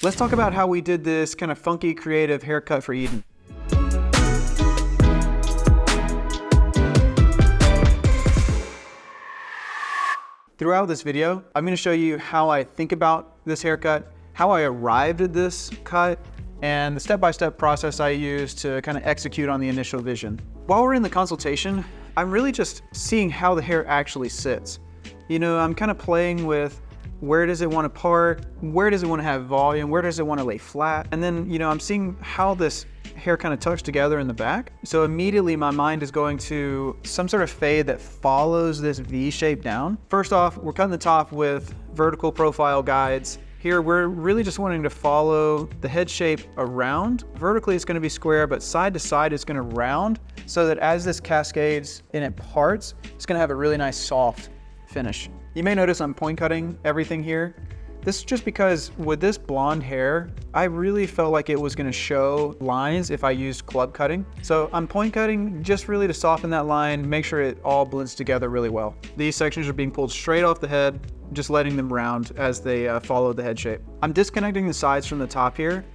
Let's talk about how we did this kind of funky, creative haircut for Eden. Throughout this video, I'm gonna show you how I think about this haircut, how I arrived at this cut, and the step-by-step process I use to kind of execute on the initial vision. While we're in the consultation, I'm really just seeing how the hair actually sits. You know, I'm kind of playing with where does it want to part, where does it want to have volume, where does it want to lay flat, and then, you know, I'm seeing how this hair kind of tucks together in the back. So immediately my mind is going to some sort of fade that follows this V shape down. First off, we're cutting the top with vertical profile guides. Here, we're really just wanting to follow the head shape around. Vertically, it's gonna be square, but side to side, it's gonna round, so that as this cascades and it parts, it's gonna have a really nice soft finish. You may notice I'm point cutting everything here. This is just because with this blonde hair, I really felt like it was gonna show lines if I used club cutting. So I'm point cutting just really to soften that line, make sure it all blends together really well. These sections are being pulled straight off the head, just letting them round as they follow the head shape. I'm disconnecting the sides from the top here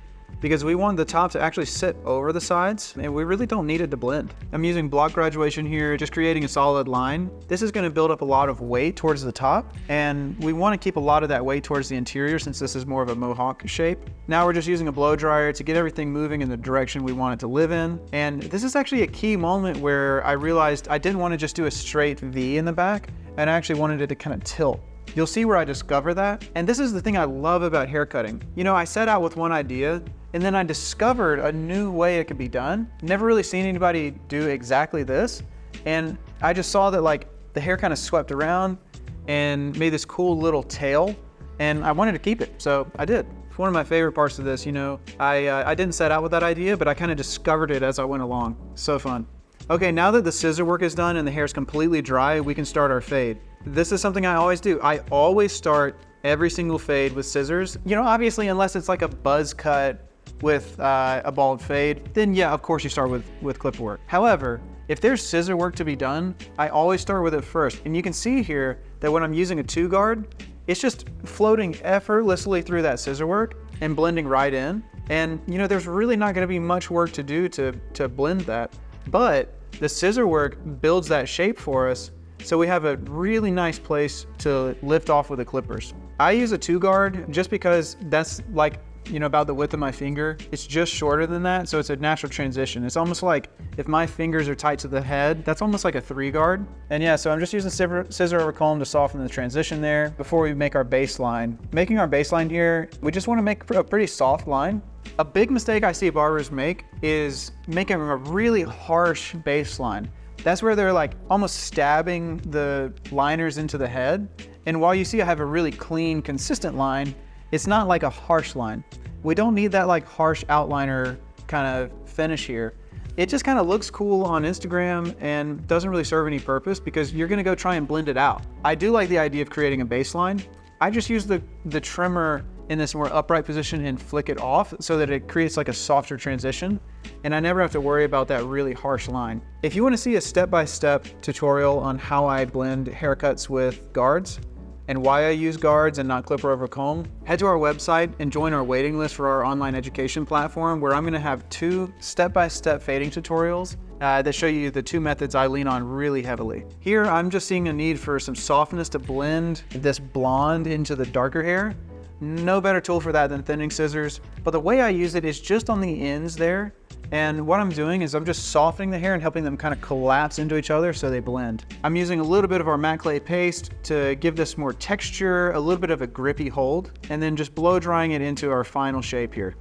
because we want the top to actually sit over the sides, and we really don't need it to blend. I'm using block graduation here, just creating a solid line. This is gonna build up a lot of weight towards the top, and we wanna keep a lot of that weight towards the interior since this is more of a mohawk shape. Now we're just using a blow dryer to get everything moving in the direction we want it to live in. And this is actually a key moment where I realized I didn't wanna just do a straight V in the back, and I actually wanted it to kind of tilt. You'll see where I discover that. And this is the thing I love about haircutting. You know, I set out with one idea, and then I discovered a new way it could be done. Never really seen anybody do exactly this. And I just saw that like the hair kind of swept around and made this cool little tail, and I wanted to keep it, so I did. It's one of my favorite parts of this, you know. I didn't set out with that idea, but I kind of discovered it as I went along. So fun. Okay, now that the scissor work is done and the hair's completely dry, we can start our fade. This is something I always do. I always start every single fade with scissors. You know, obviously, unless it's like a buzz cut with a bald fade, then yeah, of course you start with clipper work. However, if there's scissor work to be done, I always start with it first. And you can see here that when I'm using a 2-guard, it's just floating effortlessly through that scissor work and blending right in. And you know, there's really not gonna be much work to do to blend that. But the scissor work builds that shape for us, so we have a really nice place to lift off with the clippers. I use a 2-guard just because that's like, you know, about the width of my finger. It's just shorter than that, so it's a natural transition. It's almost like if my fingers are tight to the head, that's almost like a 3-guard. And yeah, so I'm just using scissor over comb to soften the transition there before we make our baseline. Making our baseline here, we just wanna make a pretty soft line. A big mistake I see barbers make is making a really harsh baseline. That's where they're like almost stabbing the liners into the head. And while you see I have a really clean, consistent line, it's not like a harsh line. We don't need that like harsh outliner kind of finish here. It just kind of looks cool on Instagram and doesn't really serve any purpose because you're gonna go try and blend it out. I do like the idea of creating a baseline. I just use the trimmer in this more upright position and flick it off so that it creates like a softer transition, and I never have to worry about that really harsh line. If you want to see a step-by-step tutorial on how I blend haircuts with guards and why I use guards and not clipper over comb, head to our website and join our waiting list for our online education platform, where I'm going to have 2 step-by-step fading tutorials that show you the 2 methods I lean on really heavily. Here, I'm just seeing a need for some softness to blend this blonde into the darker hair. No better tool for that than thinning scissors, but the way I use it is just on the ends there. And what I'm doing is I'm just softening the hair and helping them kind of collapse into each other so they blend. I'm using a little bit of our matte clay paste to give this more texture, a little bit of a grippy hold, and then just blow drying it into our final shape here.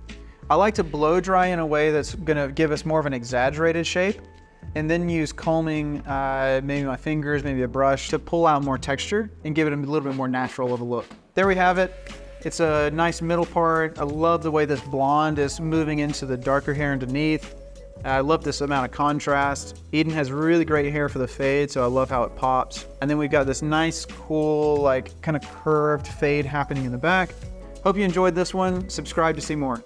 I like to blow dry in a way that's gonna give us more of an exaggerated shape, and then use combing, maybe my fingers, maybe a brush, to pull out more texture and give it a little bit more natural of a look. There we have it. It's a nice middle part. I love the way this blonde is moving into the darker hair underneath. I love this amount of contrast. Eden has really great hair for the fade, so I love how it pops. And then we've got this nice, cool, like kind of curved fade happening in the back. Hope you enjoyed this one. Subscribe to see more.